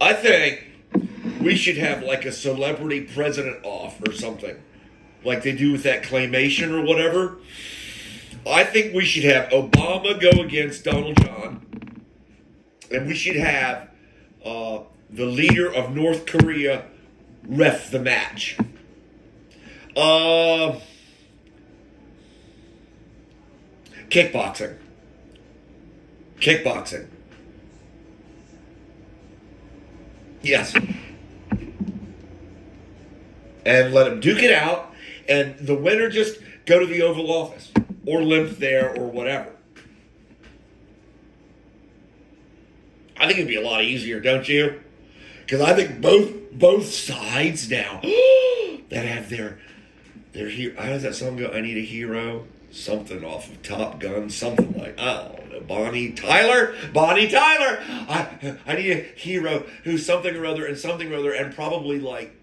I think we should have like a celebrity president off or something, like they do with that claymation or whatever. I think we should have Obama go against Donald John, and we should have the leader of North Korea ref the match. Kickboxing. Kickboxing. Yes. And let them duke it out, and the winner just go to the Oval Office or limp there or whatever. I think it'd be a lot easier, don't you? Because I think both sides now that have their hero. How does that song go? I need a hero. Something off of Top Gun. Something like, I don't know, Bonnie Tyler. I need a hero who's something or other and something or other, and probably like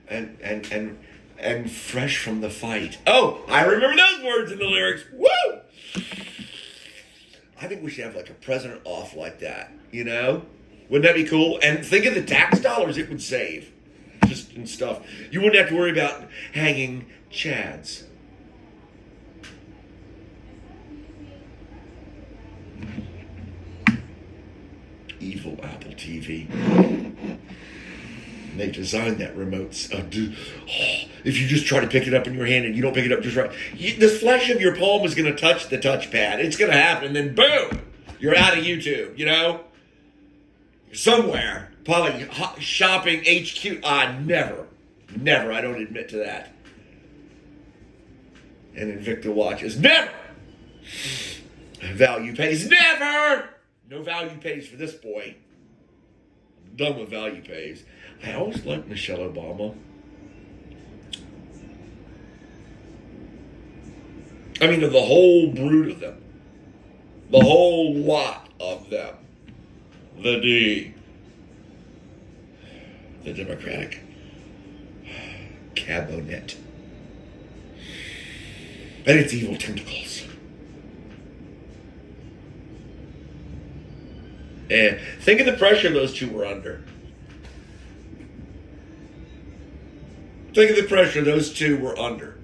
and fresh from the fight. Oh, I remember those words in the lyrics. Woo! I think we should have like a president off like that. You know, wouldn't that be cool? And think of the tax dollars it would save, just and stuff. You wouldn't have to worry about hanging chads. Evil Apple TV. They designed that remote. If you just try to pick it up in your hand and you don't pick it up just right, the flesh of your palm is going to touch the touchpad. It's going to happen, and then boom, you're out of YouTube. You know, somewhere probably shopping HQ. Never. I don't admit to that. And Invicta watches. Never. Value pays. Never. No value pays for this boy. I'm done with value pays. I always liked Michelle Obama. I mean, of the whole brood of them. The whole lot of them. The Democratic cabinet. And its evil tentacles. And think of the pressure those two were under. Think of the pressure those two were under.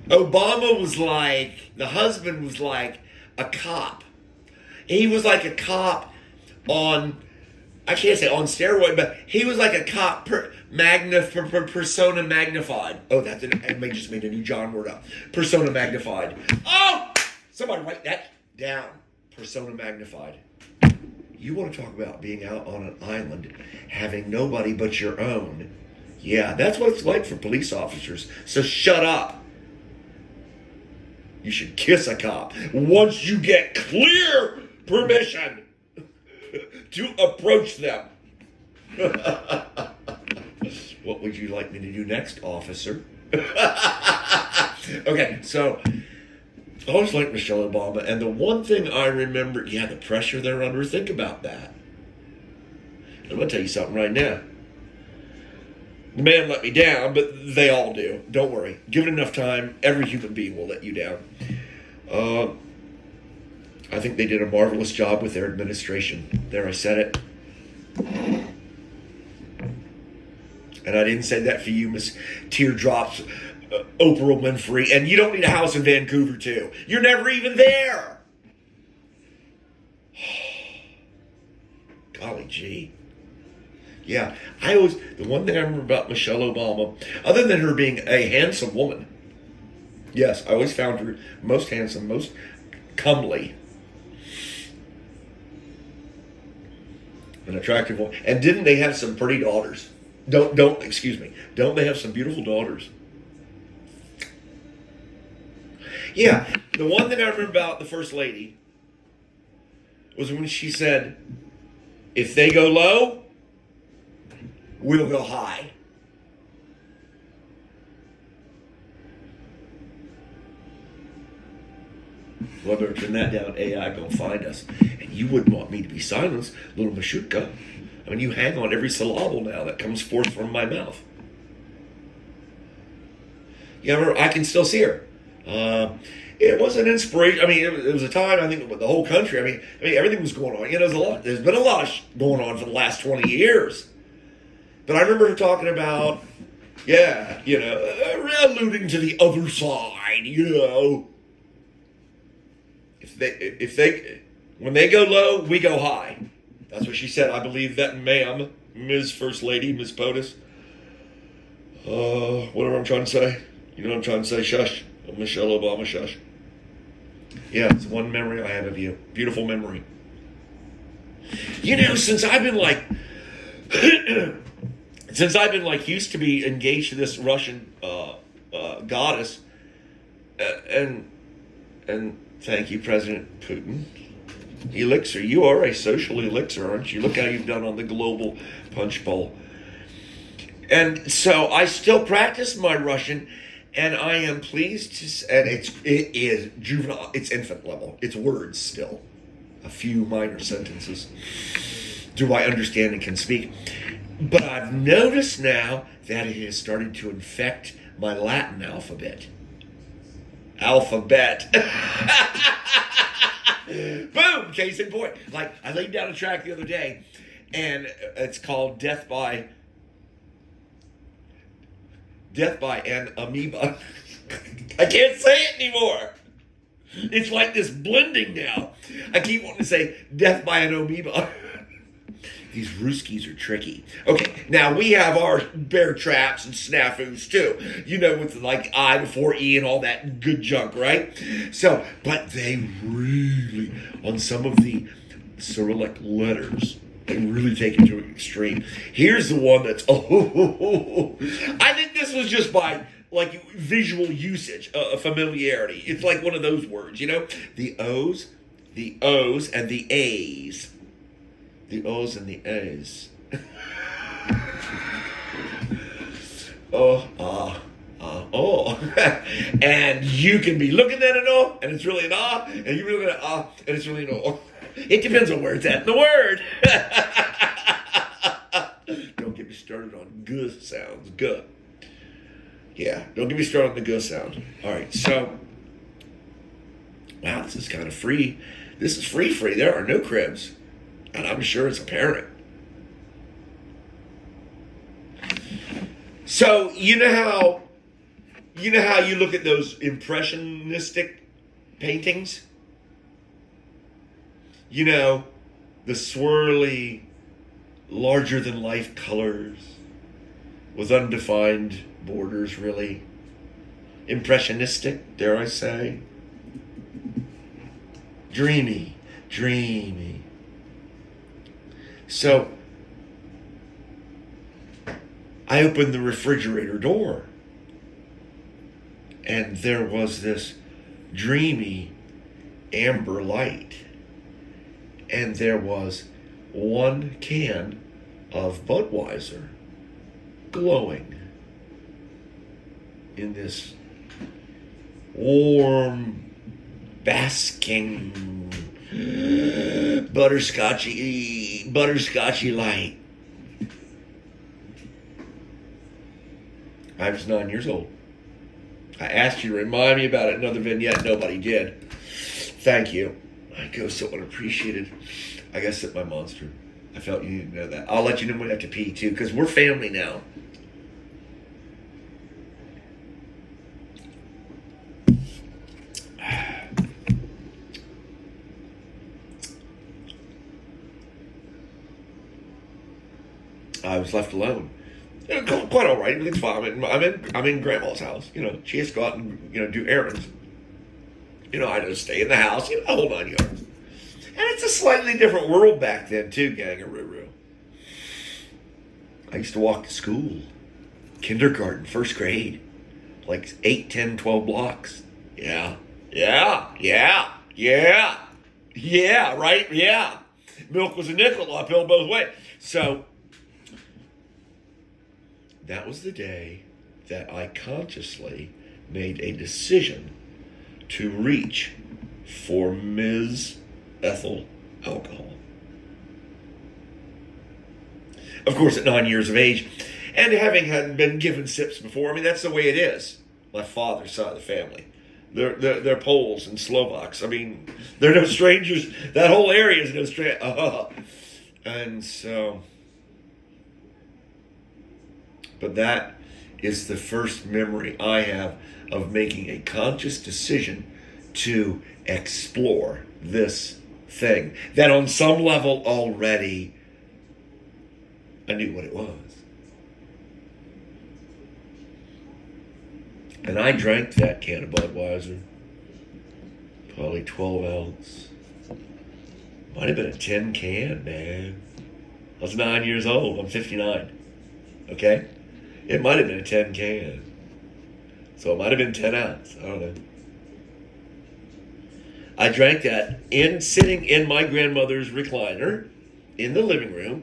Obama was like, the husband was like a cop. He was like a cop on, I can't say on steroid, but he was like a cop persona magnified. Oh, I just made a new John word up. Persona magnified. Oh! Somebody write that down. Persona magnified. You want to talk about being out on an island, having nobody but your own. Yeah, that's what it's like for police officers. So shut up. You should kiss a cop once you get clear permission to approach them. What would you like me to do next, officer? Okay, so I always liked Michelle Obama, and the one thing I remember, the pressure they're under, think about that. I'm going to tell you something right now. The man let me down, but they all do. Don't worry. Give it enough time, every human being will let you down. I think they did a marvelous job with their administration. There, I said it. And I didn't say that for you, Miss Teardrops, Oprah Winfrey. And you don't need a house in Vancouver, too. You're never even there. Golly gee. Yeah, the one thing I remember about Michelle Obama, other than her being a handsome woman, yes, I always found her most handsome, most comely, an attractive woman. And didn't they have some pretty daughters? Don't they have some beautiful daughters? Yeah, the one thing I remember about the First Lady was when she said, if they go low, we'll go high. Well, better turn that down. AI gonna find us. And you wouldn't want me to be silenced, little Mashutka. I mean, you hang on every syllable now that comes forth from my mouth. Yeah, remember, I can still see her. it was an inspiration. I mean, it was a time, I think, with the whole country. I mean, everything was going on. There's been a lot going on for the last 20 years. But I remember her talking about, yeah, alluding to the other side, when they go low, we go high. That's what she said. I believe that, ma'am, Ms. First Lady, Ms. POTUS. Whatever I'm trying to say. You know what I'm trying to say? Shush. Michelle Obama, shush. Yeah, it's one memory I have of you. Beautiful memory. Since I've been used to be engaged to this Russian goddess, and thank you, President Putin. Elixir, you are a social elixir, aren't you? Look how you've done on the global punch bowl. And so I still practice my Russian, and I am pleased to, and it is juvenile, it's infant level, it's words still, a few minor sentences. Do I understand and can speak? But I've noticed now that it has started to infect my Latin alphabet. Boom! Case in point. Like, I laid down a track the other day, and it's called Death by an Amoeba. I can't say it anymore. It's like this blending now. I keep wanting to say Death by an Amoeba. These Ruskies are tricky. Okay, now we have our bear traps and snafus too. With like I before E and all that good junk, right? So, but they really, on some of the Cyrillic letters, they really take it to an extreme. Here's the one that's, I think this was just by like visual usage, familiarity. It's like one of those words, the O's, and the A's. The O's and the A's. And you can be looking at an O, and it's really an ah, and you be looking at ah, and it's really an O. It depends on where it's at in the word. Don't get me started on G sounds. G. Yeah, don't get me started on the G sound. All right, so, wow, this is kind of free. This is free. There are no cribs. And I'm sure it's apparent. So, you know how you look at those impressionistic paintings? The swirly, larger-than-life colors with undefined borders, really. Impressionistic, dare I say. Dreamy. So, I opened the refrigerator door, and there was this dreamy amber light, and there was one can of Budweiser glowing in this warm, basking, butterscotchy light. I was 9 years old. I asked you to remind me about it in another vignette. Nobody did. Thank you. I go so unappreciated. I gotta sip my Monster. I felt you needed to know that. I'll let you know when I have to pee too, because we're family now. I was left alone. Quite all right. Everything's fine. I'm in Grandma's house. She has to go out and do errands. I just stay in the house. The whole 9 yards. And it's a slightly different world back then too, Gangaroo. I used to walk to school, kindergarten, first grade, like 8, 10, 12 blocks. Yeah, right. Yeah, milk was a nickel uphill both ways. So. That was the day that I consciously made a decision to reach for Ms. Ethyl alcohol. Of course, at 9 years of age, and having had been given sips before, that's the way it is. My father's side of the family. They're Poles and Slovaks. I mean, they're no strangers. That whole area is no stranger. And so, but that is the first memory I have of making a conscious decision to explore this thing that on some level already I knew what it was. And I drank that can of Budweiser, probably 12 ounce. Might have been a 10 can, man. I was 9 years old. I'm 59. Okay? It might have been a 10 can. So it might have been 10 ounce. I don't know. I drank that sitting in my grandmother's recliner in the living room.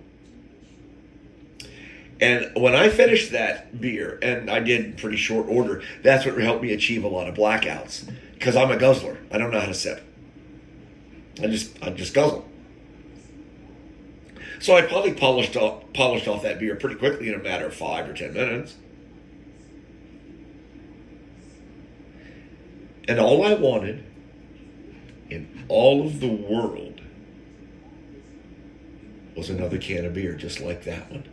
And when I finished that beer, and I did in pretty short order, that's what helped me achieve a lot of blackouts. Because I'm a guzzler. I don't know how to sip. I just guzzle. So I probably polished off that beer pretty quickly in a matter of 5 or 10 minutes. And all I wanted in all of the world was another can of beer just like that one.